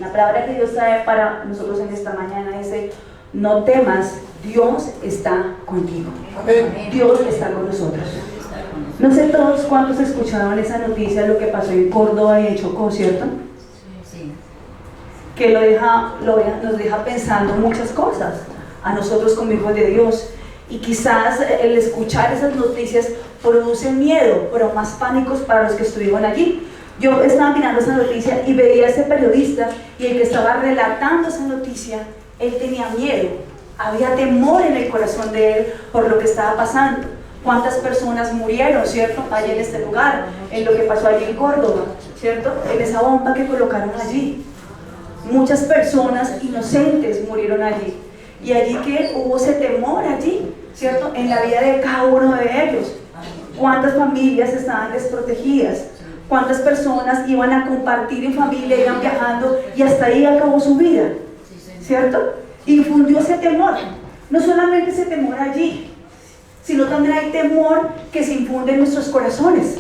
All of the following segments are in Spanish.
La palabra que Dios trae para nosotros en esta mañana dice: no temas, Dios está contigo. Amén. Dios está con nosotros. No sé todos cuántos escucharon esa noticia de lo que pasó en Córdoba y en Chocó, ¿cierto? Sí. Que nos deja pensando muchas cosas a nosotros como hijos de Dios. Y quizás el escuchar esas noticias produce miedo, pero más pánicos para los que estuvieron allí. Yo estaba mirando esa noticia y veía a ese periodista, y el que estaba relatando esa noticia, él tenía miedo, había temor en el corazón de él por lo que estaba pasando. ¿Cuántas personas murieron, cierto, allí en este lugar, en lo que pasó allí en Córdoba, cierto, en esa bomba que colocaron allí? Muchas personas inocentes murieron allí, y allí que hubo ese temor allí, cierto, en la vida de cada uno de ellos. ¿Cuántas familias estaban desprotegidas? ¿Cuántas personas iban a compartir en familia, iban viajando y hasta ahí acabó su vida? ¿Cierto? Infundió ese temor. No solamente ese temor allí, sino también hay temor que se infunde en nuestros corazones.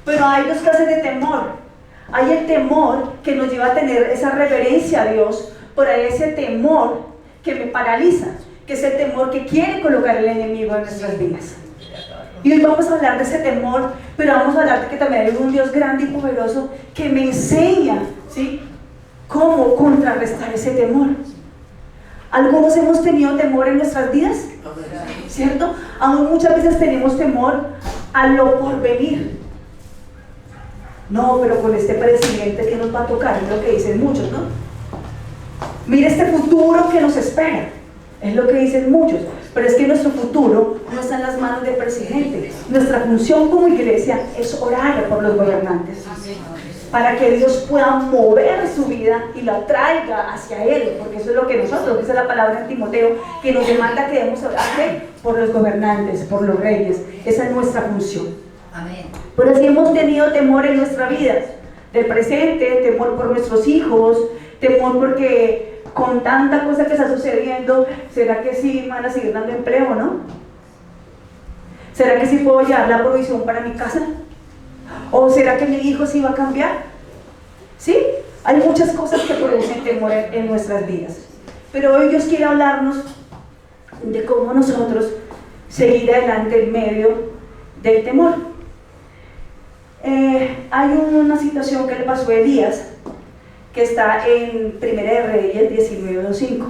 Pero hay dos clases de temor. Hay el temor que nos lleva a tener esa reverencia a Dios, pero hay ese temor que me paraliza, que es el temor que quiere colocar el enemigo en nuestras vidas. Y hoy vamos a hablar de ese temor, pero vamos a hablar de que también hay un Dios grande y poderoso que me enseña, ¿sí?, cómo contrarrestar ese temor. Algunos hemos tenido temor en nuestras vidas, ¿cierto? Aún muchas veces tenemos temor a lo por venir. No, pero con este presidente que nos va a tocar, es lo que dicen muchos, ¿no? Mira este futuro que nos espera, es lo que dicen muchos. Pero es que nuestro futuro no está en las manos del presidente. Nuestra función como iglesia es orar por los gobernantes, para que Dios pueda mover su vida y la traiga hacia Él, porque eso es lo que nosotros, dice la palabra en Timoteo, que nos demanda que debemos orar por los gobernantes, por los reyes. Esa es nuestra función. Amén. Pero si hemos tenido temor en nuestra vida, del presente, temor por nuestros hijos, temor porque con tanta cosa que está sucediendo, ¿será que sí van a seguir dando empleo, no? ¿Será que sí puedo llevar la provisión para mi casa? ¿O será que mi hijo sí va a cambiar? ¿Sí? Hay muchas cosas que producen temor en nuestras vidas. Pero hoy Dios quiere hablarnos de cómo nosotros seguir adelante en medio del temor. Hay una situación que le pasó a Elías, que está en 1 de Reyes 19:5.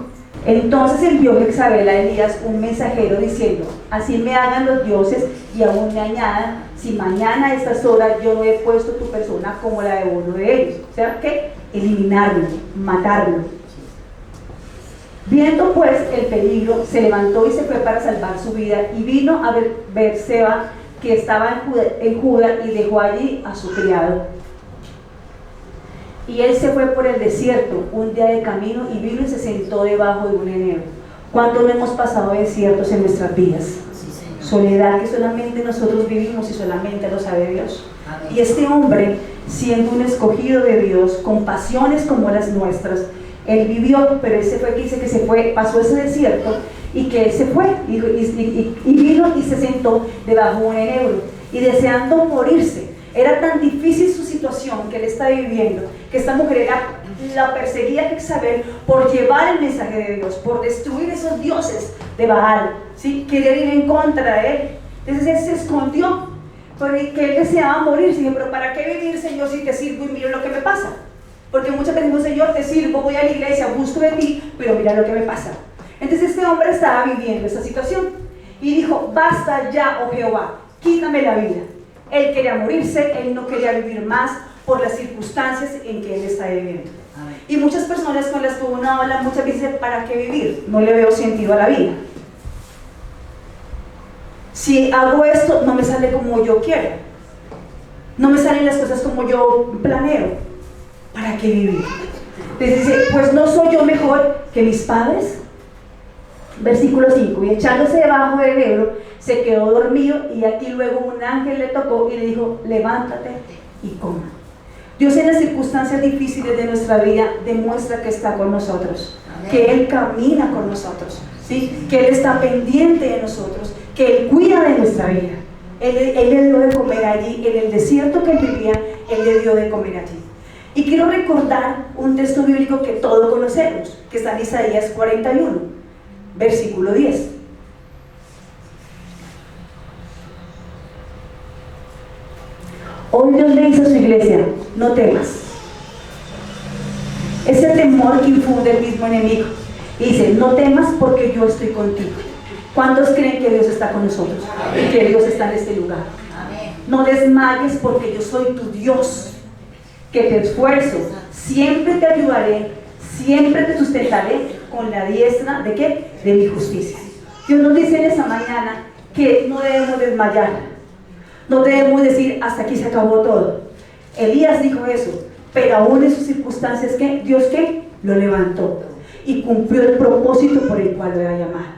Entonces envió Jezabel a Elías un mensajero diciendo: así me hagan los dioses y aún me añadan, si mañana a estas horas yo no he puesto tu persona como la de uno de ellos. O sea, que eliminarlo, matarlo. Viendo pues el peligro, se levantó y se fue para salvar su vida, y vino a Beerseba, que estaba en Judá, y dejó allí a su criado. Y él se fue por el desierto un día de camino, y vino y se sentó debajo de un enebro. ¿Cuánto no hemos pasado desiertos en nuestras vidas? Soledad que solamente nosotros vivimos y solamente lo sabe Dios. Y este hombre, siendo un escogido de Dios, con pasiones como las nuestras, él vivió, pero él se fue, que dice que se fue, pasó ese desierto, y que él se fue, y vino y se sentó debajo de un enebro, y deseando morirse. Era tan difícil su situación que él está viviendo, que esta mujer era la perseguida Jezabel por llevar el mensaje de Dios, por destruir esos dioses de Baal, ¿sí? Quería ir en contra de él. Entonces él se escondió, porque él deseaba morirse. Y dijo: pero ¿para qué vivir, Señor, si te sirvo y miro lo que me pasa? Porque muchas veces digo: Señor, te sirvo, voy a la iglesia, busco de ti, pero mira lo que me pasa. Entonces este hombre estaba viviendo esa situación y dijo: basta ya, oh Jehová, quítame la vida. Él quería morirse, él no quería vivir más por las circunstancias en que él está viviendo. Amén. Y muchas personas con las que uno habla muchas veces dicen: ¿para qué vivir? No le veo sentido a la vida. Si hago esto, no me sale como yo quiero, no me salen las cosas como yo planeo. ¿Para qué vivir? Entonces dice: pues no soy yo mejor que mis padres. Versículo 5: y echándose debajo del enebro, se quedó dormido, y aquí luego un ángel le tocó y le dijo: levántate y coma. Dios en las circunstancias difíciles de nuestra vida demuestra que está con nosotros. Amén. Que Él camina con nosotros, ¿sí? Que Él está pendiente de nosotros, que Él cuida de nuestra vida. Él le dio de comer allí, en el desierto que Él vivía, Él le dio de comer allí. Y quiero recordar un texto bíblico que todos conocemos, que está en Isaías 41, versículo 10. Hoy Dios le dice a su iglesia: no temas. Es el temor que infunde el mismo enemigo. Y dice: no temas porque yo estoy contigo. ¿Cuántos creen que Dios está con nosotros? Y que Dios está en este lugar. No desmayes porque yo soy tu Dios, que te esfuerzo, siempre te ayudaré, siempre te sustentaré con la diestra ¿de qué? De mi justicia. Dios nos dice en esta mañana que no debemos desmayar, no debemos decir hasta aquí se acabó todo. Elías dijo eso, pero aún en sus circunstancias, ¿qué? Dios ¿qué? Lo levantó y cumplió el propósito por el cual lo había llamado.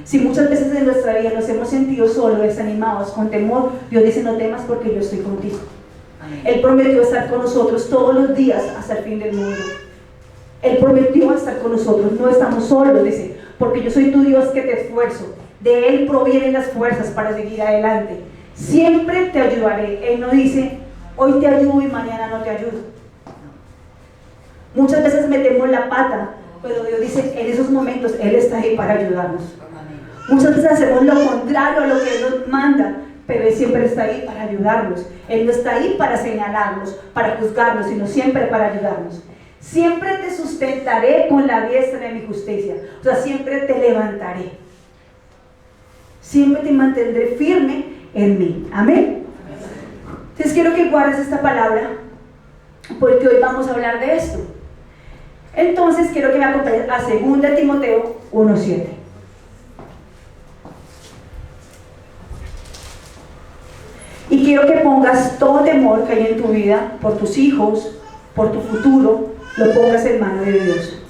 Si muchas veces en nuestra vida nos hemos sentido solos, desanimados, con temor, Dios dice: no temas porque yo estoy contigo. Él prometió estar con nosotros todos los días hasta el fin del mundo. Él prometió estar con nosotros, no estamos solos, dice, porque yo soy tu Dios que te esfuerzo. De Él provienen las fuerzas para seguir adelante. Siempre te ayudaré. Él no dice: hoy te ayudo y mañana no te ayudo. Muchas veces metemos la pata, pero Dios dice: en esos momentos Él está ahí para ayudarnos. Muchas veces hacemos lo contrario a lo que Él nos manda, pero Él siempre está ahí para ayudarnos. Él no está ahí para señalarnos, para juzgarnos, sino siempre para ayudarnos. Siempre te sustentaré con la diestra de mi justicia. O sea, siempre te levantaré. Siempre te mantendré firme en mí. Amén. Entonces quiero que guardes esta palabra, porque hoy vamos a hablar de esto. Entonces quiero que me acompañes a 2 Timoteo 1:7. Y quiero que pongas todo temor que hay en tu vida, por tus hijos, por tu futuro, lo pongas en manos de Dios.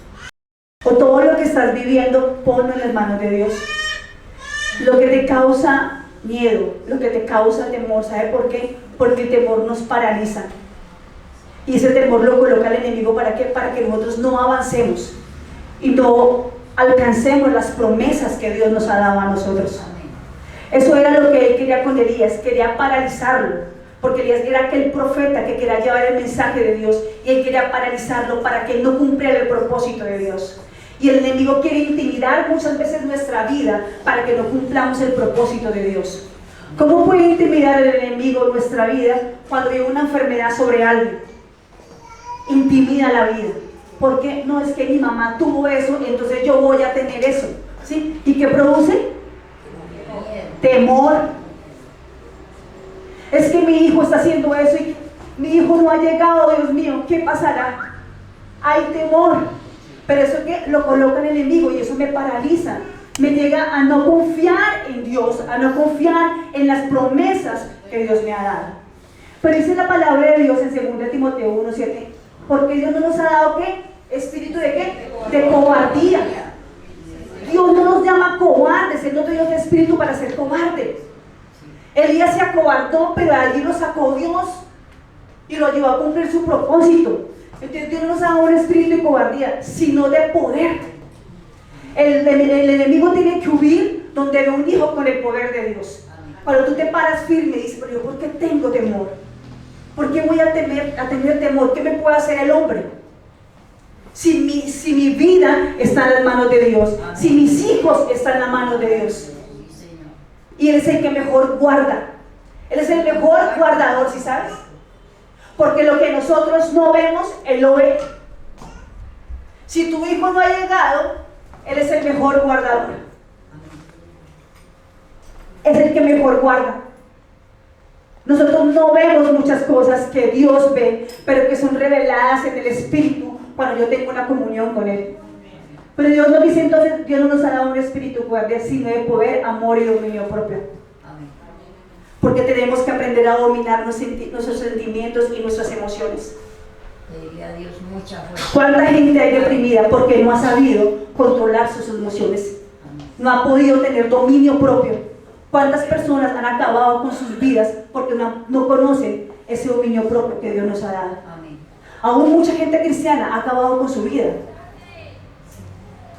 O todo lo que estás viviendo, ponlo en las manos de Dios. Lo que te causa miedo, lo que te causa temor, ¿sabe por qué? Porque el temor nos paraliza. Y ese temor lo coloca el enemigo, ¿para qué? Para que nosotros no avancemos y no alcancemos las promesas que Dios nos ha dado a nosotros. Eso era lo que él quería con Elías, quería paralizarlo, porque Elías era aquel profeta que quería llevar el mensaje de Dios, y él quería paralizarlo para que él no cumpliera el propósito de Dios. Y el enemigo quiere intimidar muchas veces nuestra vida para que no cumplamos el propósito de Dios. ¿Cómo puede intimidar el enemigo nuestra vida cuando viene una enfermedad sobre alguien? Intimida la vida. Porque no es que mi mamá tuvo eso, entonces yo voy a tener eso, ¿sí? ¿Y qué produce? Temor. Es que mi hijo está haciendo eso y mi hijo no ha llegado, Dios mío, ¿qué pasará? Hay temor, pero eso que lo coloca el enemigo y eso me paraliza, me llega a no confiar en Dios, a no confiar en las promesas que Dios me ha dado. Pero dice la palabra de Dios en 2 Timoteo 1:7, porque Dios no nos ha dado ¿qué? ¿Espíritu de qué? De cobardía. Dios no nos llama cobardes, Él no te dio el espíritu para ser cobarde. Elías se acobardó, pero allí lo sacó Dios y lo llevó a cumplir su propósito. Entonces Dios no nos ha dado un espíritu de cobardía, sino de poder. El enemigo tiene que huir donde ve un hijo con el poder de Dios. Cuando tú te paras firme y dices: pero yo, ¿por qué tengo temor? ¿Por qué voy a tener temor? ¿Qué me puede hacer el hombre? Si mi vida está en las manos de Dios, si mis hijos están en las manos de Dios, y Él es el que mejor guarda, Él es el mejor guardador, ¿sí sabes? Porque lo que nosotros no vemos, Él lo ve. Si tu hijo no ha llegado, Él es el mejor guardador, es el que mejor guarda. Nosotros no vemos muchas cosas que Dios ve, pero que son reveladas en el Espíritu cuando yo tengo una comunión con Él. Pero Dios nos dice entonces, Dios no nos ha dado un espíritu cobarde, sino de poder, amor y dominio propio. Porque tenemos que aprender a dominar nuestros sentimientos y nuestras emociones. Pedirle a Dios mucha fuerza. ¿Cuánta gente hay deprimida porque no ha sabido controlar sus emociones? No ha podido tener dominio propio. ¿Cuántas personas han acabado con sus vidas porque no conocen ese dominio propio que Dios nos ha dado? Amén. Aún mucha gente cristiana ha acabado con su vida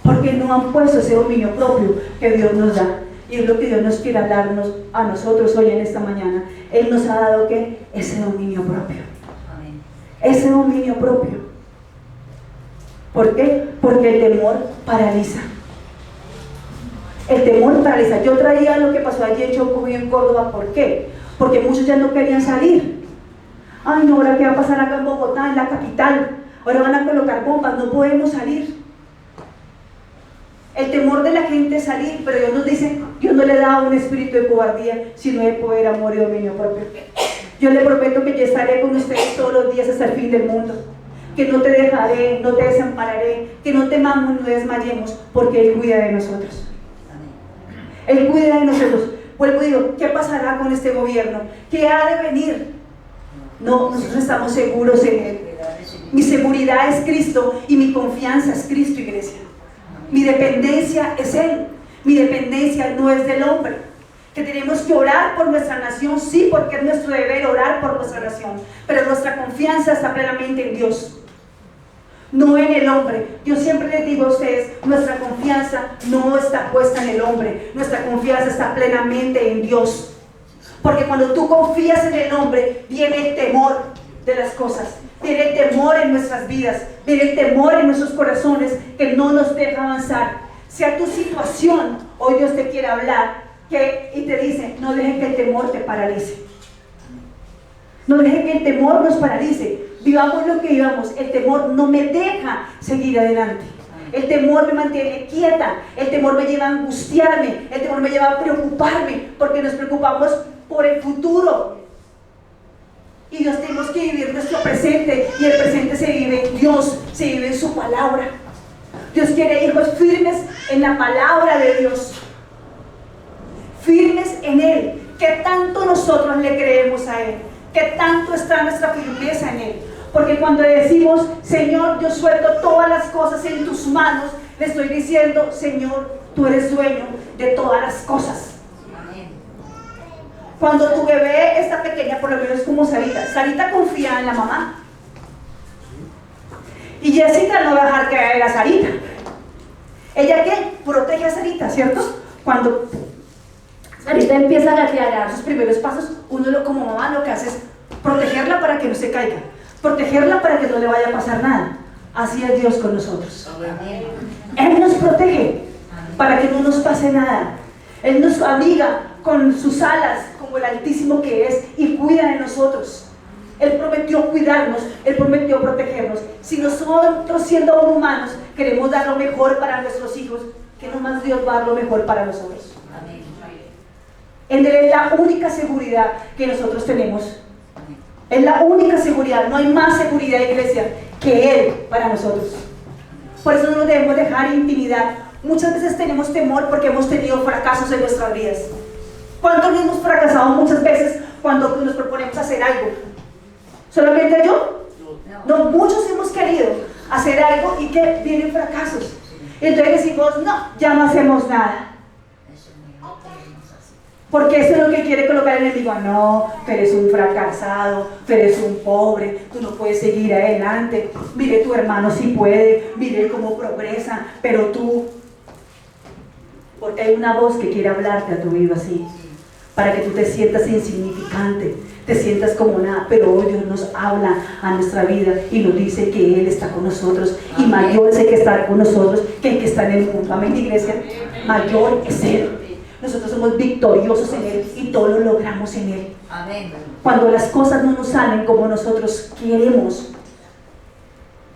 porque no han puesto ese dominio propio que Dios nos da. Y es lo que Dios nos quiere hablarnos a nosotros hoy en esta mañana. Él nos ha dado ¿qué? Ese dominio propio. Amén. ese dominio propio. ¿Por qué? Porque el temor paraliza. El temor paraliza. Yo traía lo que pasó allí en Chocó y en Córdoba. ¿Por qué? Porque muchos ya no querían salir. Ay, no, ahora qué va a pasar acá en Bogotá, en la capital. Ahora van a colocar bombas, no podemos salir. El temor de la gente es salir, pero Dios nos dice, Dios no le da un espíritu de cobardía, sino de poder, amor y dominio propio. Yo le prometo que yo estaré con ustedes todos los días hasta el fin del mundo. Que no te dejaré, no te desampararé, que no temamos, no desmayemos, porque Él cuida de nosotros. Él cuida de nosotros. Vuelvo y digo, ¿qué pasará con este gobierno? ¿Qué ha de venir? No, nosotros estamos seguros en Él. Mi seguridad es Cristo y mi confianza es Cristo, iglesia. Mi dependencia es Él. Mi dependencia no es del hombre. Que tenemos que orar por nuestra nación, sí, porque es nuestro deber orar por nuestra nación, pero nuestra confianza está plenamente en Dios, no en el hombre. Yo siempre les digo a ustedes, nuestra confianza no está puesta en el hombre, nuestra confianza está plenamente en Dios. Porque cuando tú confías en el hombre, viene el temor de las cosas, viene el temor en nuestras vidas, viene el temor en nuestros corazones que no nos deja avanzar. Sea tu situación, hoy Dios te quiere hablar y te dice, no dejes que el temor te paralice. No dejes que el temor nos paralice. Vivamos lo que vivamos, el temor no me deja seguir adelante. El temor me mantiene quieta, el temor me lleva a angustiarme, el temor me lleva a preocuparme, porque nos preocupamos por el futuro. Y Dios, tenemos que vivir nuestro presente, y el presente se vive en Dios, se vive en su palabra. Dios quiere hijos firmes en la palabra de Dios, firmes en Él. ¿Qué tanto nosotros le creemos a Él? ¿Qué tanto está nuestra firmeza en Él? Porque cuando decimos, Señor, yo suelto todas las cosas en tus manos, le estoy diciendo, Señor, tú eres dueño de todas las cosas. Cuando tu bebé está pequeña, por lo menos como Sarita confía en la mamá. Y Jessica no va a dejar que haga a Sarita. ¿Ella qué? Protege a Sarita, ¿cierto? Cuando Sarita empieza a dar sus primeros pasos, uno como mamá lo que hace es protegerla para que no se caiga, protegerla para que no le vaya a pasar nada. Así es Dios con nosotros. Él nos protege para que no nos pase nada. Él nos abriga con sus alas como el Altísimo que es y cuida de nosotros. Él prometió cuidarnos, Él prometió protegernos. Si nosotros, siendo humanos, queremos dar lo mejor para nuestros hijos, que nomás Dios va a dar lo mejor para nosotros. En Él es la única seguridad que nosotros tenemos. Es la única seguridad, no hay más seguridad, iglesia, que Él para nosotros. Por eso no nos debemos dejar intimidar. Muchas veces tenemos temor porque hemos tenido fracasos en nuestras vidas. ¿Cuántos hemos fracasado muchas veces cuando nos proponemos hacer algo? ¿Solamente yo? No, muchos hemos querido hacer algo y que vienen fracasos. Y entonces decimos, no, ya no hacemos nada. Porque eso es lo que quiere colocar el enemigo. No, tú eres un fracasado, tú eres un pobre, tú no puedes seguir adelante. Mire, tu hermano sí puede, mire cómo progresa, pero tú... Porque hay una voz que quiere hablarte a tu vida así, para que tú te sientas insignificante, te sientas como nada. Pero hoy Dios nos habla a nuestra vida y nos dice que Él está con nosotros. Y mayor es el que está con nosotros que el que está en el mundo. Amén, iglesia. Mayor es Él. Nosotros somos victoriosos en Él y todo lo logramos en Él. Amén. Cuando las cosas no nos salen como nosotros queremos,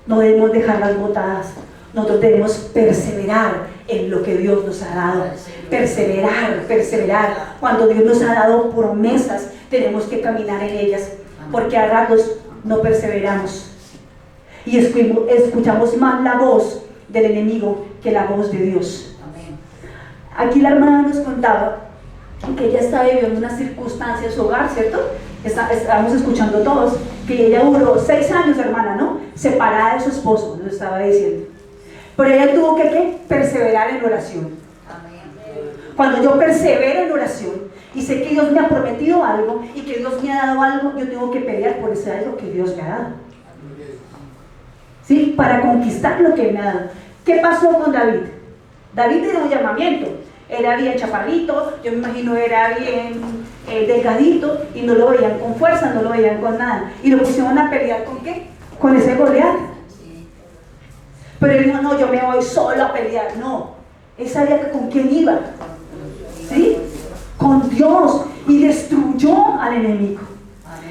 no debemos dejarlas botadas. Nosotros debemos perseverar en lo que Dios nos ha dado. Perseverar. Cuando Dios nos ha dado promesas, tenemos que caminar en ellas, porque a ratos no perseveramos y escuchamos más la voz del enemigo que la voz de Dios. Aquí la hermana nos contaba que ella estaba viviendo una circunstancia en su hogar, ¿cierto? Estábamos escuchando todos que ella duró 6 años, hermana, ¿no? Separada de su esposo, nos estaba diciendo. Pero ella tuvo que perseverar en oración. Cuando yo persevero en oración y sé que Dios me ha prometido algo y que Dios me ha dado algo, yo tengo que pelear por ese algo que Dios me ha dado, ¿sí? Para conquistar lo que me ha dado. ¿Qué pasó con David? David tenía un llamamiento. Era bien chaparrito, yo me imagino era bien delgadito, y no lo veían con fuerza, no lo veían con nada. Y lo pusieron a pelear ¿con qué? con ese Goliat. Sí. Pero él dijo, no, yo me voy solo a pelear. No, él sabía que con quién iba, ¿sí? Con Dios, y destruyó al enemigo.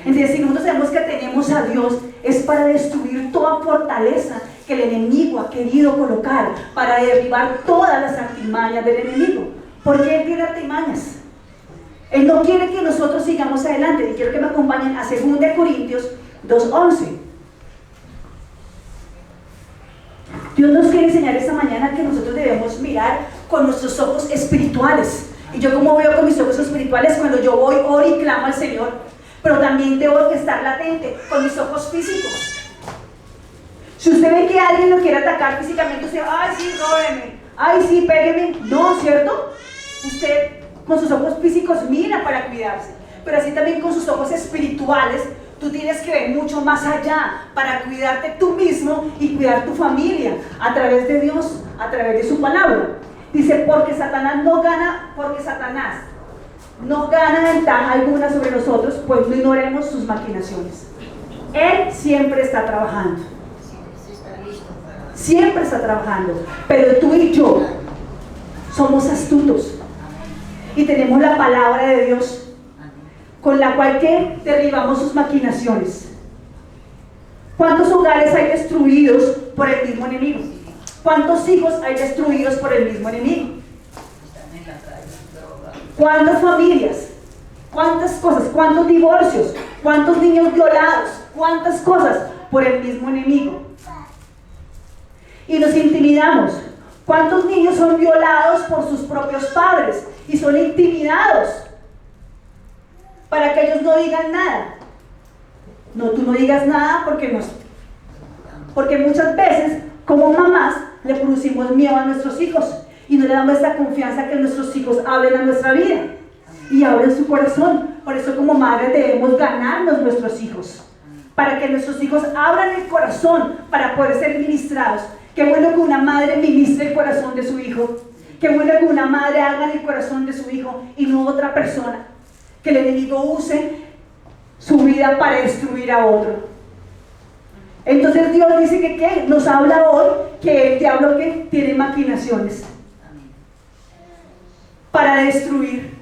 Entonces, si nosotros sabemos que tenemos a Dios, es para destruir toda fortaleza que el enemigo ha querido colocar, para derribar todas las artimañas del enemigo. Porque él tiene artimañas. Él no quiere que nosotros sigamos adelante. Y quiero que me acompañen a 2 Corintios 2:11. Dios nos quiere enseñar esta mañana que nosotros debemos mirar con nuestros ojos espirituales. Y yo, como veo con mis ojos espirituales, cuando yo voy, oro y clamo al Señor, pero también tengo que estar latente con mis ojos físicos. Si usted ve que alguien lo quiere atacar físicamente, usted, ay sí, róbeme, ay sí, pégueme. No, ¿cierto? Usted con sus ojos físicos mira para cuidarse, pero así también con sus ojos espirituales, tú tienes que ver mucho más allá para cuidarte tú mismo y cuidar tu familia a través de Dios, a través de su palabra. Dice, porque Satanás no gana ventaja alguna sobre nosotros, pues no ignoremos sus maquinaciones. Él siempre está trabajando. Siempre está trabajando. Pero tú y yo somos astutos. Y tenemos la palabra de Dios, con la cual que derribamos sus maquinaciones. ¿Cuántos hogares hay destruidos por el mismo enemigo? ¿Cuántos hijos hay destruidos por el mismo enemigo? ¿Cuántas familias? ¿Cuántas cosas? ¿Cuántos divorcios? ¿Cuántos niños violados? ¿Cuántas cosas por el mismo enemigo? Y nos intimidamos. ¿Cuántos niños son violados por sus propios padres y son intimidados para que ellos no digan nada? No, tú no digas nada porque muchas veces como mamás le producimos miedo a nuestros hijos y no le damos esa confianza que nuestros hijos hablen a nuestra vida y abren su corazón. Por eso como madres debemos ganarnos nuestros hijos, para que nuestros hijos abran el corazón para poder ser ministrados. Qué bueno que una madre ministre el corazón de su hijo. Qué bueno que una madre haga el corazón de su hijo y no otra persona. Que el enemigo use su vida para destruir a otro. Entonces Dios dice que ¿qué? Nos habla hoy que el diablo que tiene maquinaciones para destruir.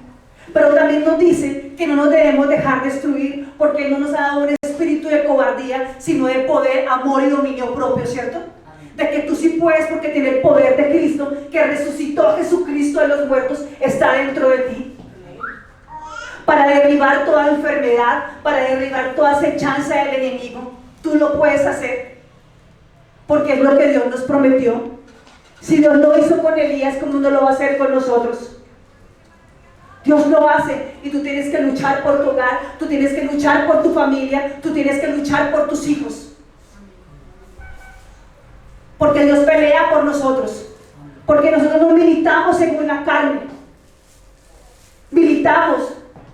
Pero también nos dice que no nos debemos dejar destruir, porque Él no nos ha dado un espíritu de cobardía, sino de poder, amor y dominio propio, ¿cierto? De que tú sí puedes, porque tiene el poder de Cristo, que resucitó a Jesucristo de los muertos, está dentro de ti. Para derribar toda enfermedad, para derribar toda acechanza del enemigo, tú lo puedes hacer, porque es lo que Dios nos prometió. Si Dios lo hizo con Elías, ¿cómo no lo va a hacer con nosotros? Dios lo hace, y tú tienes que luchar por tu hogar, tú tienes que luchar por tu familia, tú tienes que luchar por tus hijos. Porque Dios pelea por nosotros, porque nosotros no militamos según la carne, militamos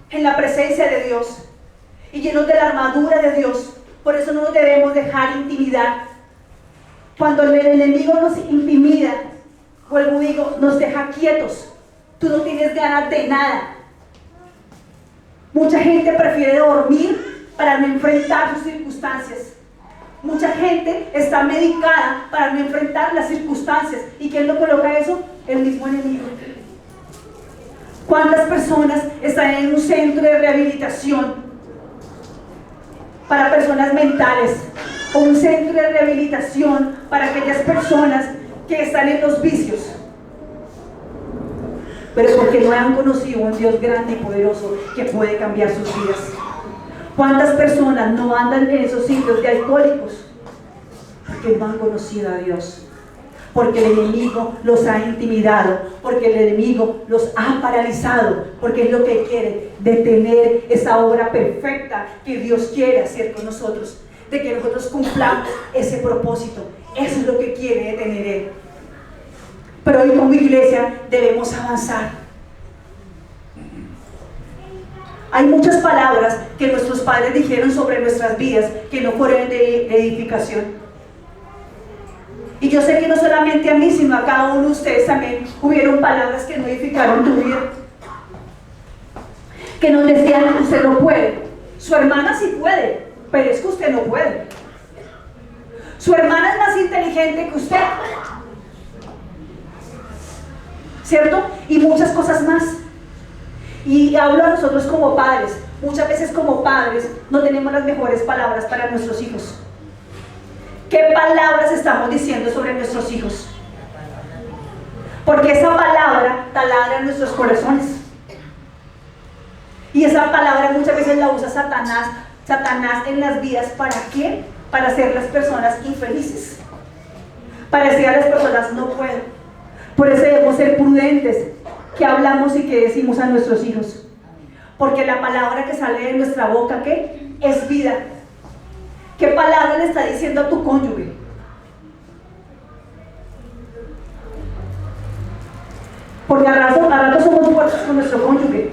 en la presencia de Dios y llenos de la armadura de Dios. Por eso no nos debemos dejar intimidar. Cuando el enemigo nos intimida, vuelvo y digo, nos deja quietos. Tú no tienes ganas de nada. Mucha gente prefiere dormir para no enfrentar sus circunstancias. Mucha gente está medicada para no enfrentar las circunstancias. ¿Y quién lo coloca eso? El mismo enemigo. ¿Cuántas personas están en un centro de rehabilitación para personas mentales, o un centro de rehabilitación para aquellas personas que están en los vicios? Pero porque no han conocido a un Dios grande y poderoso que puede cambiar sus vidas. ¿Cuántas personas no andan en esos sitios de alcohólicos? Porque no han conocido a Dios, porque el enemigo los ha intimidado, porque el enemigo los ha paralizado, porque es lo que quiere, detener esa obra perfecta que Dios quiere hacer con nosotros, de que nosotros cumplamos ese propósito. Eso es lo que quiere detener Él. Pero hoy como iglesia debemos avanzar. Hay muchas palabras que nuestros padres dijeron sobre nuestras vidas que no fueron de edificación. Y yo sé que no solamente a mí, sino a cada uno de ustedes también hubieron palabras que no edificaron tu vida. Que nos decían, usted no puede. Su hermana sí puede, pero es que usted no puede. Su hermana es más inteligente que usted, ¿cierto? Y muchas cosas más. Y hablo a nosotros como padres. Muchas veces como padres no tenemos las mejores palabras para nuestros hijos. ¿Qué palabras estamos diciendo sobre nuestros hijos? Porque esa palabra taladra en nuestros corazones. Y esa palabra muchas veces la usa Satanás en las vidas. ¿Para qué? Para hacer las personas infelices. Para decir a las personas, no puedo. Por eso debemos ser prudentes. ¿Qué hablamos y qué decimos a nuestros hijos? Porque la palabra que sale de nuestra boca, ¿qué? Es vida. ¿Qué palabra le está diciendo a tu cónyuge? Porque a rato somos fuertes con nuestro cónyuge.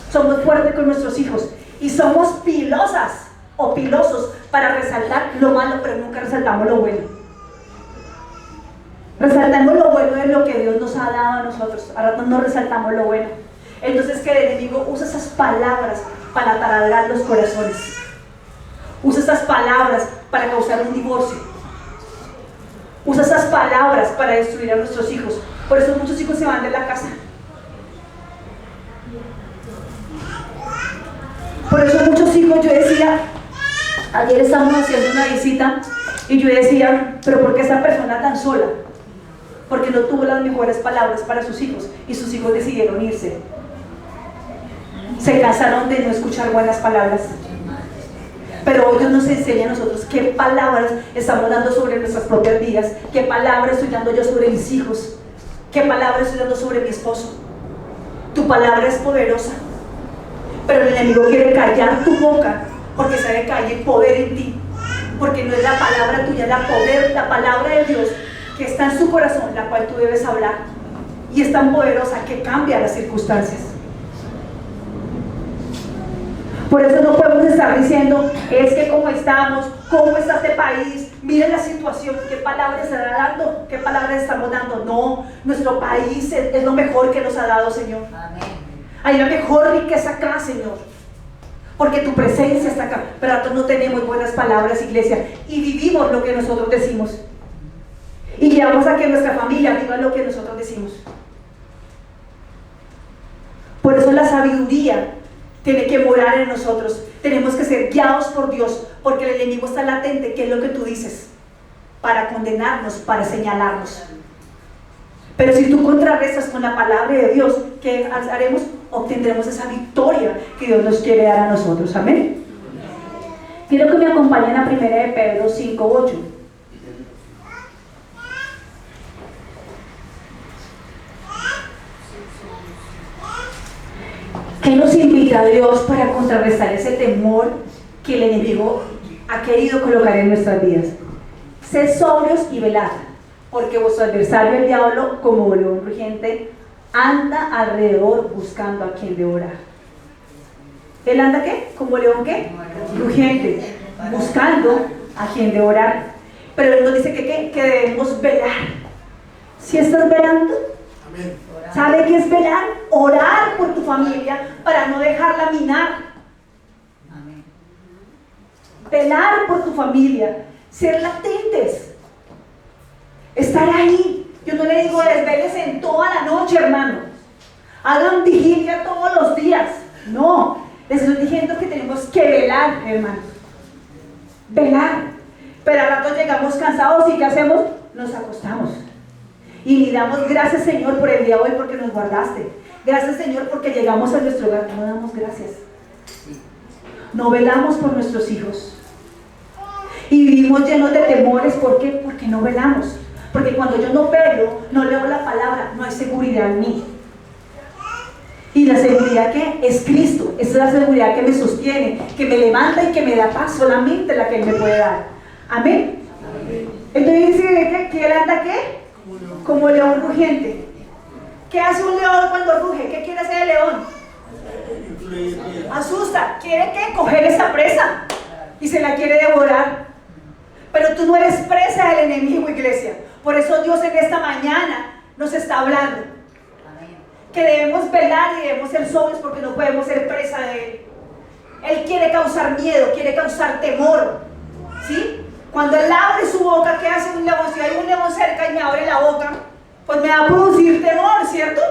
Somos fuertes con nuestros hijos. Y somos pilosas o pilosos para resaltar lo malo, pero nunca resaltamos lo bueno. Resaltamos lo bueno de lo que Dios nos ha dado a nosotros. A rato no resaltamos lo bueno. Entonces que el enemigo usa esas palabras para taladrar los corazones. Usa esas palabras para causar un divorcio. Usa esas palabras para destruir a nuestros hijos. Por eso muchos hijos se van de la casa. Por eso muchos hijos, yo decía, ayer estábamos haciendo una visita y yo decía, pero ¿por qué esta persona tan sola? Porque no tuvo las mejores palabras para sus hijos y sus hijos decidieron irse. Se cansaron de no escuchar buenas palabras. Pero hoy Dios nos enseña a nosotros qué palabras estamos dando sobre nuestras propias vidas, qué palabras estoy dando yo sobre mis hijos, qué palabras estoy dando sobre mi esposo. Tu palabra es poderosa, pero el enemigo quiere callar tu boca porque sabe que hay poder en ti, porque no es la palabra tuya, la palabra de Dios que está en su corazón, la cual tú debes hablar, y es tan poderosa que cambia las circunstancias. Por eso no podemos estar diciendo, es que cómo estamos, cómo está este país, miren la situación, qué palabras se está dando, qué palabras estamos dando. No, nuestro país es lo mejor que nos ha dado, Señor. Amén. Hay la mejor riqueza acá, Señor, porque tu presencia está acá. Pero nosotros no tenemos buenas palabras, iglesia, y vivimos lo que nosotros decimos. Y llevamos a que nuestra familia viva lo que nosotros decimos. Por eso la sabiduría tiene que morar en nosotros. Tenemos que ser guiados por Dios, porque el enemigo está latente. ¿Qué es lo que tú dices? Para condenarnos, para señalarnos. Pero si tú contrarrestas con la palabra de Dios, ¿qué haremos? Obtendremos esa victoria que Dios nos quiere dar a nosotros. Amén. Quiero que me acompañen a 1 de Pedro 5:8. ¿Qué nos invita a Dios para contrarrestar ese temor que el enemigo ha querido colocar en nuestras vidas? Sed sobrios y velad, porque vuestro adversario el diablo, como león rugiente, anda alrededor buscando a quien devorar. ¿Él anda qué? ¿Como león qué? Rugiente, buscando a quien devorar. Pero él nos dice que debemos velar. ¿Si estás velando? Amén. ¿Sabe qué es velar? Orar por tu familia para no dejarla minar. Amén. Velar por tu familia, ser latentes, estar ahí. Yo no le digo desveles en toda la noche, hermano. Hagan vigilia todos los días. No, les estoy diciendo que tenemos que velar, hermanos. Velar. Pero a rato llegamos cansados y ¿qué hacemos? Nos acostamos. Y damos gracias, Señor, por el día de hoy, porque nos guardaste. Gracias, Señor, porque llegamos a nuestro hogar. No damos gracias. No velamos por nuestros hijos. Y vivimos llenos de temores. ¿Por qué? Porque no velamos. Porque cuando yo no velo, no leo la palabra, no hay seguridad en mí. Y la seguridad que es Cristo. Esa es la seguridad que me sostiene, que me levanta y que me da paz. Solamente la que Él me puede dar. Amén. Amén. Entonces dice que Él anda ¿qué? Como león rugiente. ¿Qué hace un león cuando ruge? ¿Qué quiere hacer el león? Asusta. ¿Quiere qué? Coger esa presa y se la quiere devorar. Pero tú no eres presa del enemigo, iglesia. Por eso Dios en esta mañana nos está hablando que debemos velar y debemos ser sobrios, porque no podemos ser presa de Él. Él quiere causar miedo, quiere causar temor, ¿sí? Cuando él abre su boca, ¿qué hace un león? Si hay un león cerca y me abre la boca, pues me va a producir temor, ¿cierto?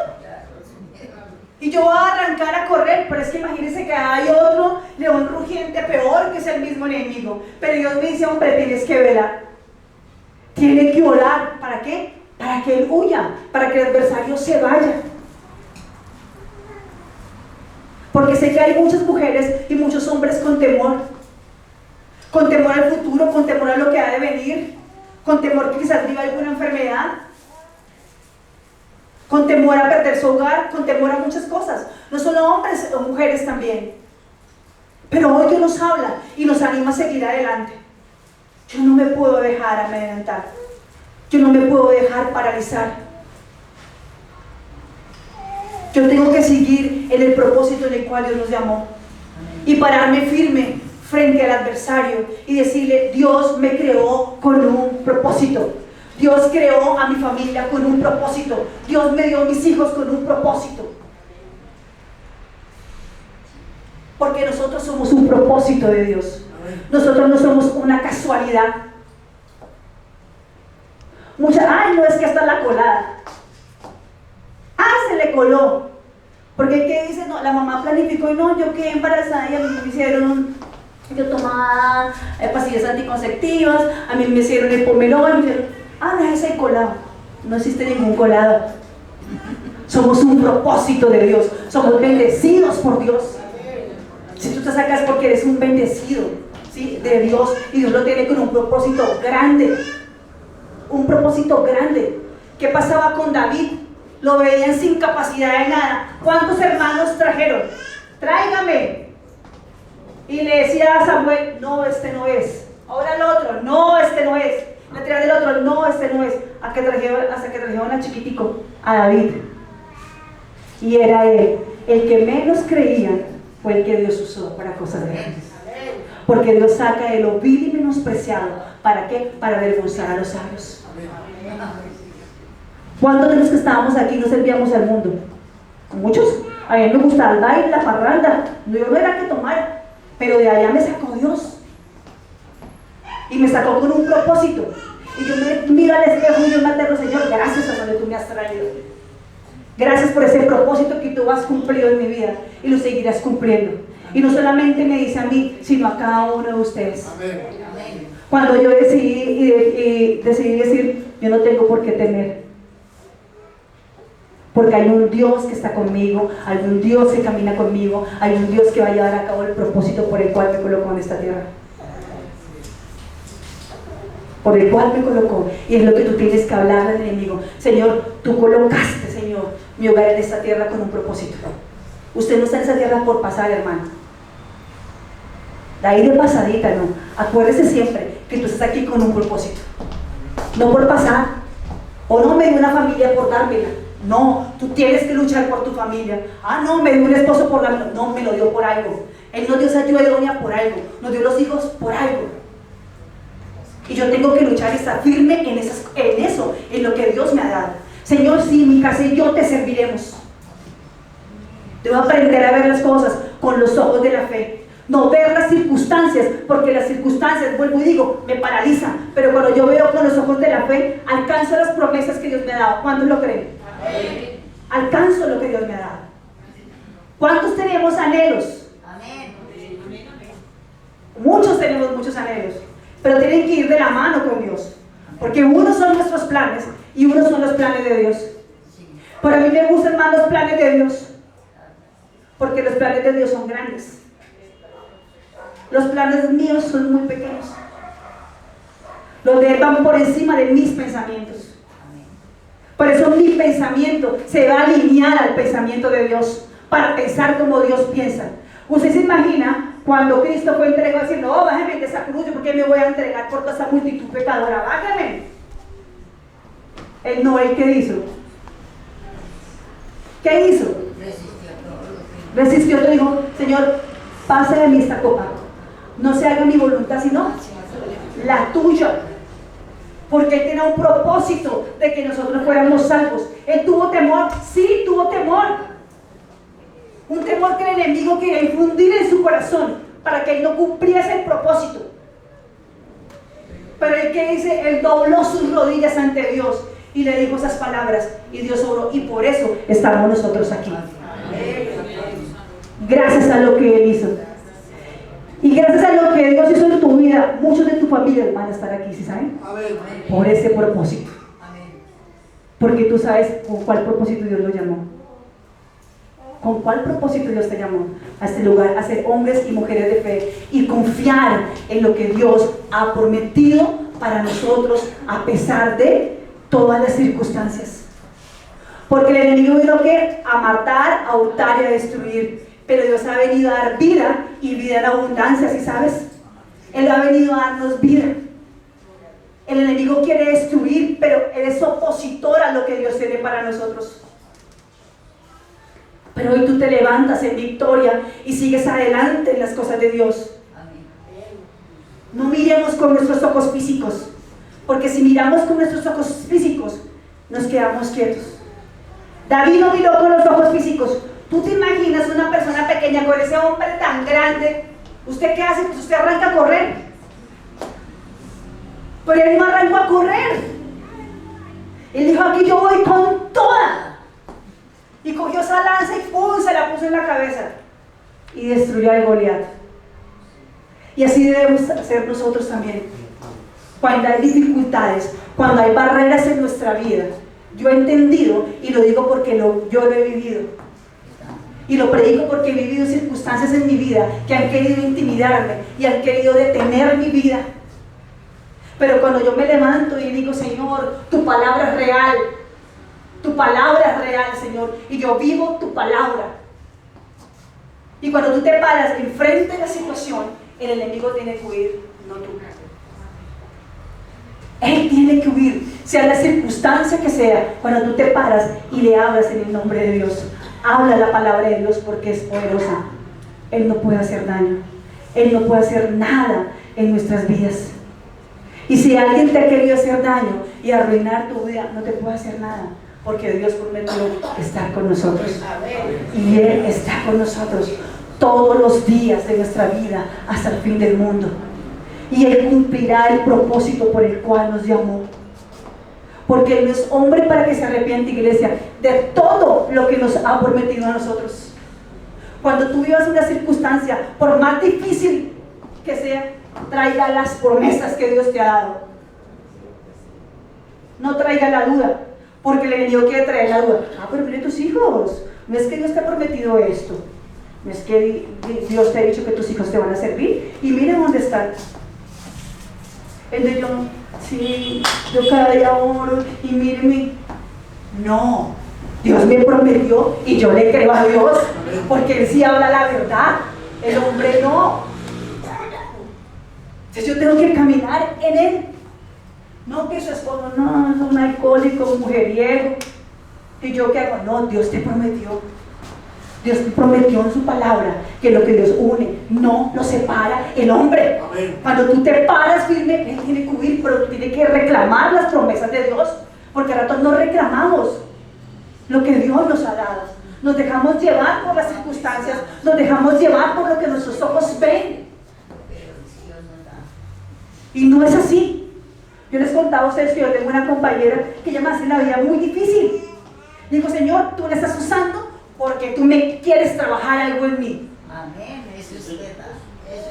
Y yo voy a arrancar a correr, pero es que imagínense que hay otro león rugiente peor, que es el mismo enemigo. Pero Dios me dice, hombre, tienes que velar. Tiene que orar. ¿Para qué? Para que él huya, para que el adversario se vaya. Porque sé que hay muchas mujeres y muchos hombres con temor al futuro, con temor a lo que ha de venir, con temor que quizás viva alguna enfermedad, con temor a perder su hogar, con temor a muchas cosas, no solo hombres o mujeres también. Pero hoy Dios nos habla y nos anima a seguir adelante. Yo no me puedo dejar amedrentar, yo no me puedo dejar paralizar. Yo tengo que seguir en el propósito en el cual Dios nos llamó y pararme firme frente al adversario y decirle: Dios me creó con un propósito. Dios creó a mi familia con un propósito. Dios me dio a mis hijos con un propósito. Porque nosotros somos un propósito de Dios. Nosotros no somos una casualidad. Ay, no, es que está la colada. Se le coló. Porque ¿qué dice? No, la mamá planificó y no, yo quedé embarazada y a mí me hicieron, yo tomaba pastillas anticonceptivas, a mí me hicieron el pomelón, me hicieron, no es el colado. No existe ningún colado. Somos un propósito de Dios, somos bendecidos por Dios. Si tú te sacas porque eres un bendecido, ¿sí?, de Dios, y Dios lo tiene con un propósito grande. Un propósito grande. ¿Qué pasaba con David? Lo veían sin capacidad de nada. ¿Cuántos hermanos trajeron? Tráigame. Y le decía a Samuel: no, este no es. Ahora el otro: no, este no es. Le traía el otro: no, este no es. Hasta que trajeron a chiquitico, a David. Y era él. El que menos creían fue el que Dios usó para cosas grandes. Porque Dios saca de lo vil y menospreciado. ¿Para qué? Para avergonzar a los sabios. ¿Cuántos de los que estábamos aquí no servíamos al mundo? Muchos. A mí me gustaba el baile, la parranda. Yo no era que tomara, pero de allá me sacó Dios. Y me sacó con un propósito. Y yo me miro al espejo y yo me aterro: Señor, gracias a donde tú me has traído. Gracias por ese propósito que tú has cumplido en mi vida y lo seguirás cumpliendo. Y no solamente me dice a mí, sino a cada uno de ustedes. Amén. Cuando yo decidí decir: yo no tengo por qué temer. Porque hay un Dios que está conmigo, hay un Dios que camina conmigo, hay un Dios que va a llevar a cabo el propósito por el cual me colocó en esta tierra. Por el cual me colocó. Y es lo que tú tienes que hablar al enemigo: Señor, tú colocaste, Señor, mi hogar en esta tierra con un propósito. Usted no está en esa tierra por pasar, hermano. De ahí de pasadita, no. Acuérdese siempre que tú estás aquí con un propósito. No por pasar. O no me dio una familia por dármela. No, tú tienes que luchar por tu familia. No, me dio un esposo por dármelo. No, me lo dio por algo. Él nos dio esa ayuda idónea por algo. Nos dio los hijos por algo. Y yo tengo que luchar y estar firme en eso, en lo que Dios me ha dado. Señor, sí, mi casa y yo te serviremos. Debo aprender a ver las cosas con los ojos de la fe. No ver las circunstancias, porque las circunstancias, vuelvo y digo, me paralizan. Pero cuando yo veo con los ojos de la fe, alcanzo las promesas que Dios me ha dado. ¿Cuántos lo creen? Amén. Alcanzo lo que Dios me ha dado. ¿Cuántos tenemos anhelos? Amén. Muchos tenemos muchos anhelos, pero tienen que ir de la mano con Dios. Porque unos son nuestros planes y unos son los planes de Dios. Pero a mí me gustan más los planes de Dios, porque los planes de Dios son grandes. Los planes míos son muy pequeños. Los de Él van por encima de mis pensamientos. Por eso mi pensamiento se va a alinear al pensamiento de Dios, para pensar como Dios piensa. Usted se imagina cuando Cristo fue entregado diciendo: oh, bájame de esa cruz, porque me voy a entregar por toda esa multitud pecadora, bájame. Él no, ¿él qué hizo? ¿Qué hizo? Resistió, dijo: Señor, pase de mí esta copa. No se haga mi voluntad, sino la tuya. Porque Él tenía un propósito de que nosotros fuéramos salvos. Él tuvo temor, sí, tuvo temor. Un temor que el enemigo quería infundir en su corazón para que Él no cumpliese el propósito. Pero el que dice, él dobló sus rodillas ante Dios y le dijo esas palabras y Dios obró, y por eso estamos nosotros aquí. Gracias a lo que él hizo. Y gracias a lo que Dios hizo en tu vida, muchos de tu familia van a estar aquí, ¿sí saben? Por ese propósito. Porque tú sabes con cuál propósito Dios lo llamó. ¿Con cuál propósito Dios te llamó a este lugar? A ser hombres y mujeres de fe y confiar en lo que Dios ha prometido para nosotros a pesar de todas las circunstancias. Porque el enemigo vino a matar, a hurtar y a destruir. Pero Dios ha venido a dar vida y vida en abundancia, ¿sí sabes? Él ha venido a darnos vida. El enemigo quiere destruir, pero él es opositor a lo que Dios tiene para nosotros. Pero hoy tú te levantas en victoria y sigues adelante en las cosas de Dios. No miremos con nuestros ojos físicos, porque si miramos con nuestros ojos físicos, nos quedamos quietos. David no miró con los ojos físicos. ¿Tú te imaginas una persona pequeña con ese hombre tan grande? ¿Usted qué hace? Pues usted arranca a correr. Pero él no arrancó a correr. Él dijo, aquí yo voy con toda. Y cogió esa lanza y ¡pum!, se la puso en la cabeza. Y destruyó al Goliat. Y así debemos ser nosotros también. Cuando hay dificultades, cuando hay barreras en nuestra vida. Yo he entendido, y lo digo porque yo lo he vivido. Y lo predico porque he vivido circunstancias en mi vida que han querido intimidarme y han querido detener mi vida. Pero cuando yo me levanto y digo, Señor, tu palabra es real. Tu palabra es real, Señor. Y yo vivo tu palabra. Y cuando tú te paras enfrente de la situación, el enemigo tiene que huir, no tú. Él tiene que huir, sea la circunstancia que sea. Cuando tú te paras y le hablas en el nombre de Dios, habla la palabra de Dios porque es poderosa. Él no puede hacer daño. Él no puede hacer nada en nuestras vidas. Y si alguien te ha querido hacer daño y arruinar tu vida, no te puede hacer nada, porque Dios prometió estar con nosotros. Y Él está con nosotros todos los días de nuestra vida hasta el fin del mundo. Y Él cumplirá el propósito por el cual nos llamó. Porque Él no es hombre para que se arrepiente, iglesia, de todo lo que nos ha prometido a nosotros. Cuando tú vivas una circunstancia, por más difícil que sea, traiga las promesas que Dios te ha dado. No traiga la duda, porque el enemigo quiere traer la duda. Pero mire tus hijos, no es que Dios te ha prometido esto, no es que Dios te ha dicho que tus hijos te van a servir, y mire dónde están. Entonces yo cada día oro y míreme. No, Dios me prometió y yo le creo a Dios, porque Él sí habla la verdad, el hombre no. Entonces yo tengo que caminar en Él. No que su esposo, no, es un alcohólico, un mujeriego. ¿Y yo qué hago? No, Dios te prometió. Dios te prometió en su palabra que lo que Dios une no lo separa el hombre. Amén. Cuando tú te paras firme, Él tiene que huir, pero tú tienes que reclamar las promesas de Dios, porque a ratos no reclamamos lo que Dios nos ha dado. Nos dejamos llevar por las circunstancias, nos dejamos llevar por lo que nuestros ojos ven. Y no es así. Yo les contaba a ustedes que yo tengo una compañera que ella me hace la vida muy difícil. Digo, Señor, tú la estás usando porque tú me quieres trabajar algo en mí. Amén, eso es verdad.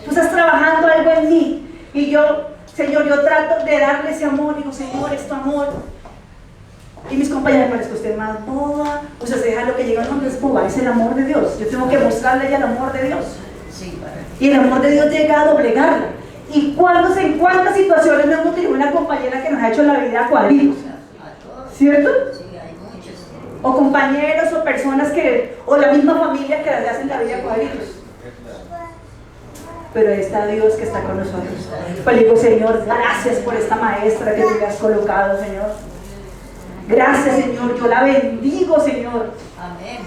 Tú estás trabajando algo en mí. Y yo, Señor, yo trato de darle ese amor. Digo, Señor, es tu amor. Y mis compañeros, parece que usted es más boba. O sea, se deja lo que llega, no es boba, es el amor de Dios. Yo tengo que mostrarle ella el amor de Dios. Sí, y el amor de Dios llega a doblegarla. Y en cuántas situaciones no hemos tenido una compañera que nos ha hecho la vida a cuadritos, ¿cierto? Sí, hay muchos. O compañeros o personas o la misma familia que le hacen la vida a cuadritos. Pero ahí está Dios que está con nosotros. Pues digo, Señor, gracias por esta maestra que tú me has colocado, Señor. Gracias, Señor, yo la bendigo, Señor. Amén.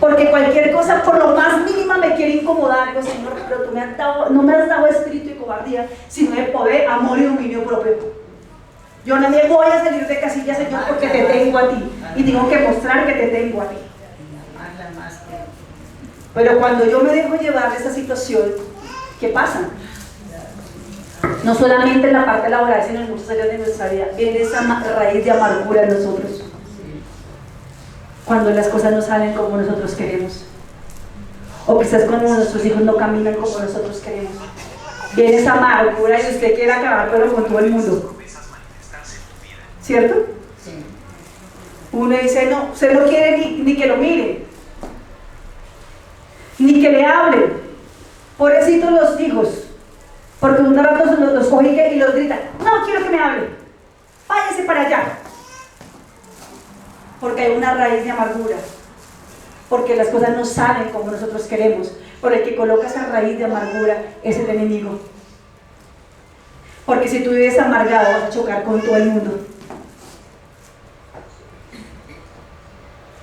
Porque cualquier cosa, por lo más mínima, me quiere incomodar. Digo, Señor, pero tú no me has dado espíritu de cobardía, sino de poder, amor y dominio propio. Yo no me voy a salir de casilla, Señor, porque te tengo a ti. Y tengo que mostrar que te tengo a ti. Pero cuando yo me dejo llevar de esa situación, ¿qué pasa? No solamente en la parte laboral, sino en muchas áreas de nuestra vida. Viene esa raíz de amargura en nosotros. Cuando las cosas no salen como nosotros queremos. O quizás cuando nuestros hijos no caminan como nosotros queremos. Viene esa amargura y usted quiere acabar pero con todo el mundo. ¿Cierto? Sí. Uno dice, no, usted no quiere ni que lo miren, ni que le hablen. Pobrecitos los hijos. Porque un rato los coge y los grita, no quiero que me hable, váyase para allá. Porque hay una raíz de amargura. Porque las cosas no salen como nosotros queremos. Por el que coloca esa raíz de amargura es el enemigo. Porque si tú vives amargado vas a chocar con todo el mundo.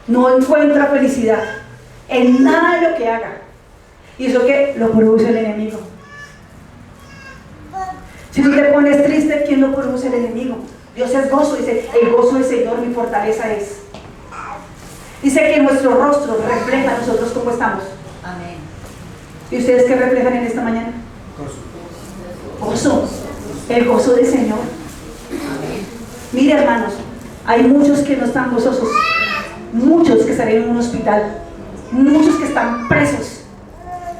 No encuentra felicidad en nada de lo que haga. Y eso que lo produce el enemigo. Si tú te pones triste, ¿quién lo produce? El enemigo. Dios es gozo, dice, el gozo del Señor mi fortaleza es. Dice que nuestro rostro refleja a nosotros cómo estamos. Amén. ¿Y ustedes qué reflejan en esta mañana? Gozo. El gozo del Señor. Amén. Mire, hermanos, hay muchos que no están gozosos. Muchos que están en un hospital. Muchos que están presos.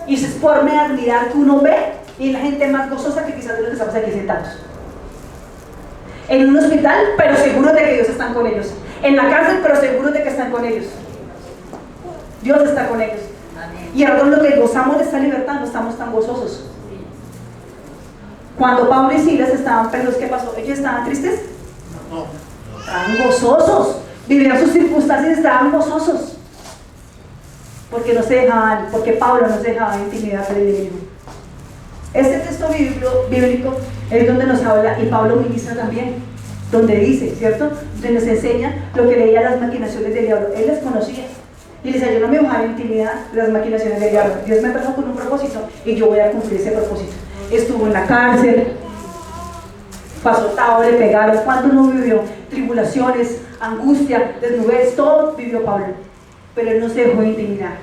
Y es por me admirar que uno ve y la gente más gozosa que quizás de los que estamos aquí sentados. En un hospital, pero seguros de que Dios está con ellos. En la cárcel, pero seguros de que están con ellos. Dios está con ellos. Amén. Y ahora lo que gozamos de esta libertad no estamos tan gozosos. Cuando Pablo y Silas estaban presos, ¿qué pasó? ¿Ellos estaban tristes? No. Estaban gozosos. Vivían sus circunstancias y estaban gozosos. Porque no se dejaban, porque Pablo no se dejaba intimidar por el enemigo. Este texto bíblico es donde nos habla, y Pablo ministra también, donde dice, ¿cierto? Donde nos enseña lo que leía las maquinaciones del diablo. Él las conocía. Y le decía, yo no me voy a dejar intimidar las maquinaciones del diablo. Dios me trajo con un propósito y yo voy a cumplir ese propósito. Estuvo en la cárcel, pasó todo, le pegaron. ¿Cuánto no vivió? Tribulaciones, angustia, desnudez, todo vivió Pablo. Pero él no se dejó intimidar.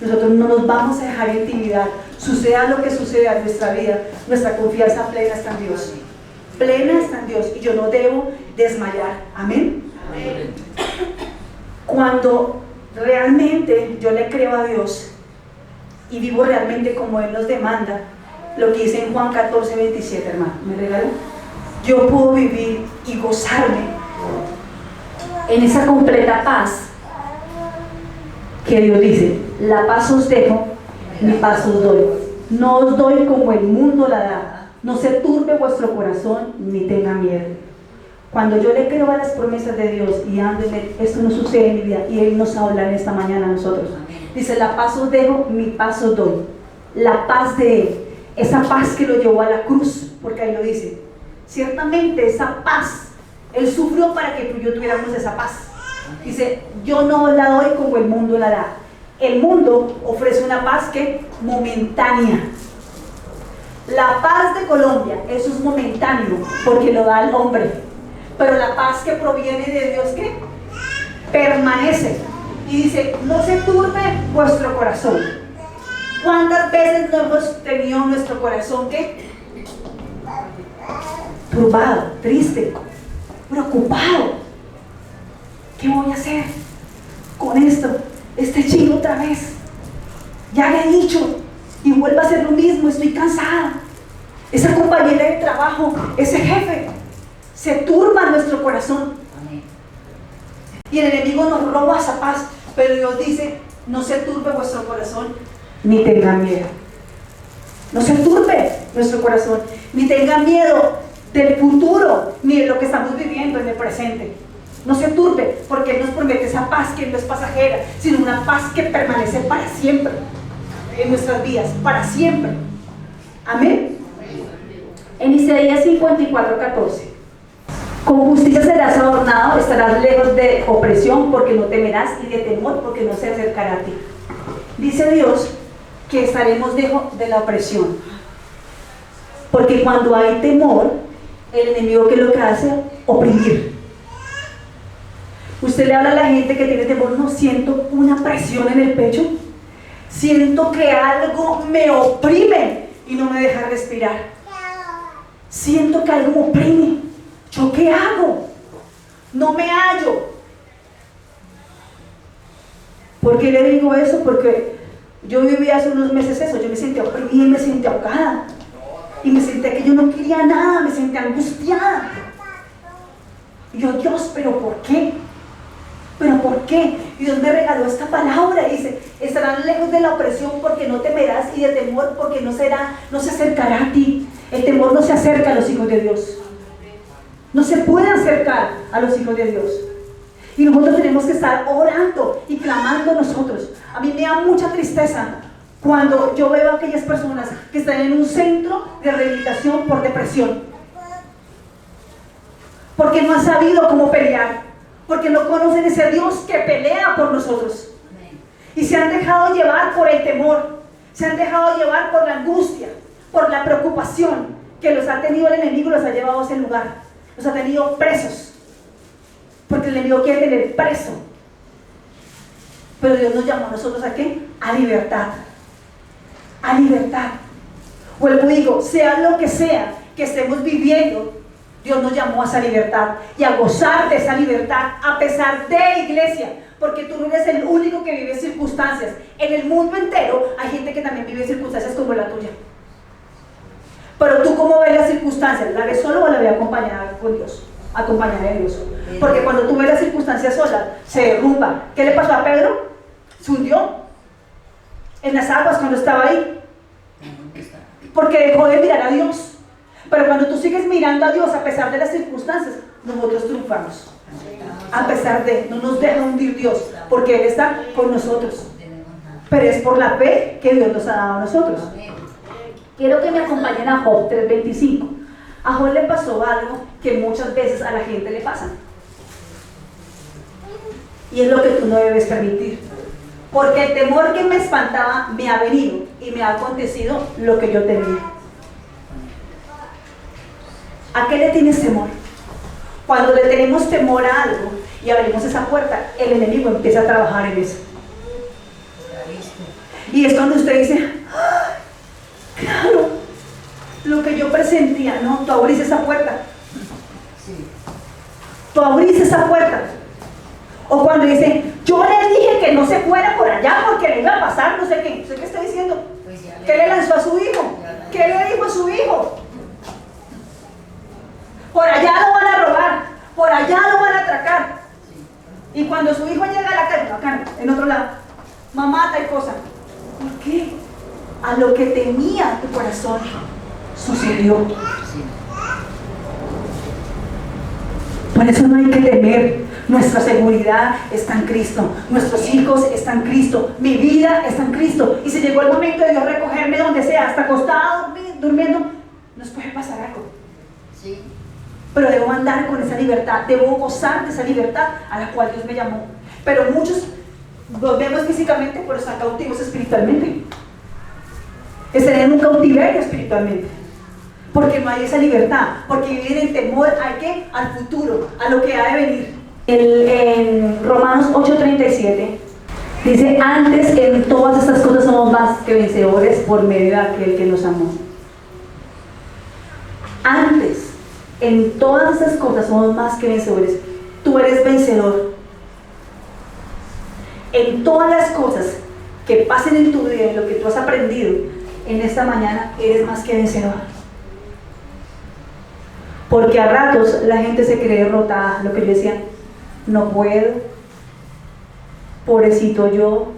Nosotros no nos vamos a dejar intimidar. Suceda lo que suceda en nuestra vida, nuestra confianza plena está en Dios. Plena está en Dios y yo no debo desmayar. Amén. Amén. Cuando realmente yo le creo a Dios y vivo realmente como Él nos demanda, lo que dice en Juan 14, 27, hermano, ¿me regala? Yo puedo vivir y gozarme en esa completa paz que Dios dice, la paz os dejo, mi paz os doy. No os doy como el mundo la da. No se turbe vuestro corazón ni tenga miedo. Cuando yo le creo a las promesas de Dios y ando en Él, esto no sucede en mi vida y Él nos habla en esta mañana a nosotros. Dice, la paz os dejo, mi paz os doy. La paz de Él, esa paz que lo llevó a la cruz, porque ahí lo dice. Ciertamente esa paz, Él sufrió para que tú y yo tuviéramos esa paz. Dice, yo no la doy como el mundo la da. El mundo ofrece una paz que momentánea. La paz de Colombia, eso es momentáneo, porque lo da el hombre. Pero la paz que proviene de Dios, ¿qué? Permanece. Y dice, no se turbe vuestro corazón. ¿Cuántas veces no hemos tenido nuestro corazón, qué? Turbado, triste, preocupado. ¿Qué voy a hacer con esto? Este chico otra vez. Ya le he dicho y vuelve a hacer lo mismo, estoy cansada. Esa compañera de trabajo, ese jefe, se turba en nuestro corazón. Amén. Y el enemigo nos roba esa paz, pero Dios dice, no se turbe vuestro corazón, ni tenga miedo. No se turbe nuestro corazón, ni tenga miedo del futuro, ni de lo que estamos viviendo en el presente. No se turbe, porque Él nos promete esa paz que no es pasajera, sino una paz que permanece para siempre en nuestras vidas, para siempre. Amén. En Isaías 54:14, con justicia serás adornado, estarás lejos de opresión, porque no temerás, y de temor, porque no se acercará a ti. Dice Dios que estaremos lejos de la opresión, porque cuando hay temor, el enemigo, ¿qué es lo que hace? Oprimir. Usted le habla a la gente que tiene temor, no, siento una presión en el pecho, siento que algo me oprime y no me deja respirar. Siento que algo me oprime. ¿Yo qué hago? No me hallo. ¿Por qué le digo eso? Porque yo viví hace unos meses eso. Yo me sentía oprimida y me sentía ahogada. Y me sentía que yo no quería nada, me sentía angustiada. Y yo, Dios, ¿pero por qué? ¿Pero por qué? Y Dios me regaló esta palabra y dice, estarán lejos de la opresión porque no temerás, y de temor porque no se acercará a ti. El temor no se acerca a los hijos de Dios. No se puede acercar a los hijos de Dios. Y nosotros tenemos que estar orando y clamando nosotros. A mí me da mucha tristeza cuando yo veo a aquellas personas que están en un centro de rehabilitación por depresión. Porque no han sabido cómo pelear. Porque no conocen ese Dios que pelea por nosotros. Y se han dejado llevar por el temor. Se han dejado llevar por la angustia, por la preocupación que los ha tenido el enemigo, los ha llevado a ese lugar. Los ha tenido presos. Porque el enemigo quiere tener preso. Pero Dios nos llamó a nosotros ¿a qué? A libertad. A libertad. Vuelvo y digo, sea lo que sea que estemos viviendo, Dios nos llamó a esa libertad y a gozar de esa libertad a pesar de, iglesia, porque tú no eres el único que vive circunstancias. En el mundo entero hay gente que también vive circunstancias como la tuya. Pero tú, ¿cómo ves las circunstancias? ¿La ves solo o la ves acompañada con Dios? Acompañada de Dios. Porque cuando tú ves las circunstancias solas, se derrumba. ¿Qué le pasó a Pedro? Se hundió en las aguas cuando estaba ahí, porque dejó de mirar a Dios. Pero cuando tú sigues mirando a Dios a pesar de las circunstancias, nosotros triunfamos. A pesar de, no nos deja hundir Dios, porque Él está con nosotros. Pero es por la fe que Dios nos ha dado a nosotros. Quiero que me acompañen a Job 3:25. A Job le pasó algo que muchas veces a la gente le pasa. Y es lo que tú no debes permitir. Porque el temor que me espantaba me ha venido y me ha acontecido lo que yo temía. ¿A qué le tienes temor? Cuando le tenemos temor a algo y abrimos esa puerta, el enemigo empieza a trabajar en eso. Y es cuando usted dice, ¡ah, claro! Lo que yo presentía, no, tú abrís esa puerta. Tú abrís esa puerta. O cuando dice, yo le dije que no se fuera por allá porque le iba a pasar no sé qué. ¿Usted qué está diciendo? ¿Qué le lanzó a su hijo? ¿Qué le dijo a su hijo? Por allá lo van a robar, por allá lo van a atracar. Y cuando su hijo llega a la calle, acá no, en otro lado, mamá, tal cosa. ¿Por qué? A lo que temía tu corazón sucedió. Por eso no hay que temer. Nuestra seguridad está en Cristo. Nuestros hijos están en Cristo. Mi vida está en Cristo. Y si llegó el momento de Dios recogerme donde sea, hasta acostado, durmiendo, nos puede pasar algo. Sí. Pero debo andar con esa libertad. Debo gozar de esa libertad a la cual Dios me llamó. Pero muchos los vemos físicamente, pero están cautivos espiritualmente. Están en un cautiverio espiritualmente. Porque no hay esa libertad. Porque vivir en temor ¿a qué? Al futuro, a lo que ha de venir. En Romanos 8:37 dice, antes en todas estas cosas somos más que vencedores por medio de aquel que nos amó. Antes en todas estas cosas somos más que vencedores. Tú eres vencedor. En todas las cosas que pasen en tu vida, en lo que tú has aprendido en esta mañana, eres más que vencedor. Porque a ratos la gente se cree derrotada. Lo que yo decía, no puedo, pobrecito yo,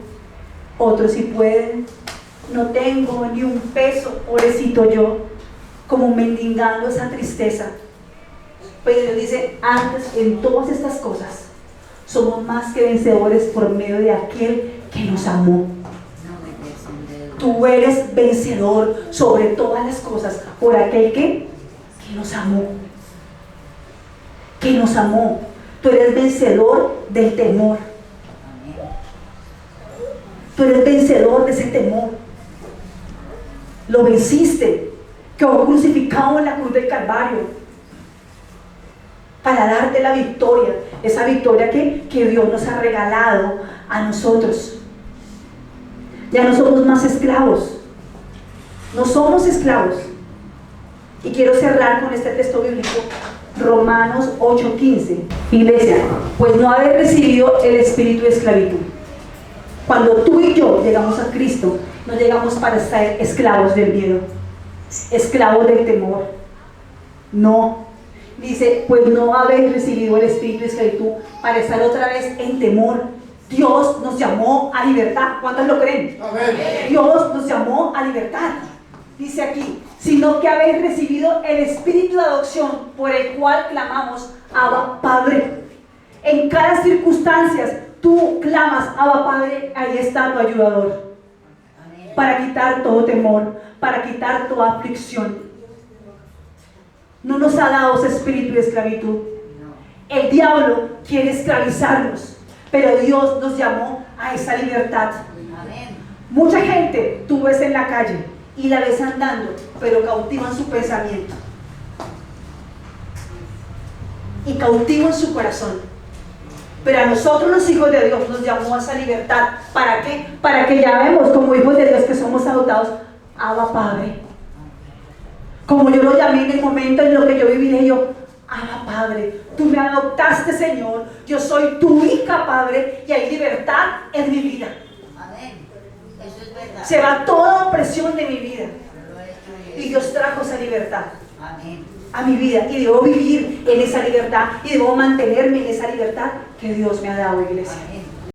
otros sí pueden, no tengo ni un peso, pobrecito yo, como mendigando esa tristeza. Pero Dios dice, antes en todas estas cosas somos más que vencedores por medio de aquel que nos amó. Tú eres vencedor sobre todas las cosas por aquel que nos amó. Que nos amó. Tú eres vencedor del temor. Tú eres vencedor de ese temor. Lo venciste. Quedó crucificado en la cruz del Calvario para darte la victoria. Esa victoria que Dios nos ha regalado a nosotros. Ya no somos más esclavos. No somos esclavos. Y quiero cerrar con este texto bíblico, Romanos 8:15. Iglesia, pues no haber recibido el espíritu de esclavitud. Cuando tú y yo llegamos a Cristo, no llegamos para ser esclavos del miedo, esclavos del temor. No. Dice, pues no habéis recibido el espíritu de esclavitud para estar otra vez en temor. Dios nos llamó a libertad. ¿Cuántos lo creen? Amén. Dios nos llamó a libertad. Dice aquí, sino que habéis recibido el espíritu de adopción por el cual clamamos, Abba, Padre. En cada circunstancia tú clamas, Abba, Padre, ahí está tu ayudador. Para quitar todo temor, para quitar toda aflicción. No nos ha dado ese espíritu de esclavitud. El diablo quiere esclavizarnos, pero Dios nos llamó a esa libertad. Mucha gente tú ves en la calle y la ves andando, pero cautivan su pensamiento y cautivan su corazón. Pero a nosotros los hijos de Dios nos llamó a esa libertad. ¿Para qué? Para que llamemos como hijos de Dios que somos adoptados, Abba, Padre. Como yo lo llamé en el momento en lo que yo viví, dije yo, Abba, Padre, tú me adoptaste, Señor, yo soy tu hija, Padre, y hay libertad en mi vida. Amén. Eso es verdad. Se va toda opresión de mi vida. Y Dios trajo esa libertad Amén. a mi vida, y debo vivir en esa libertad, y debo mantenerme en esa libertad que Dios me ha dado, iglesia. Amén.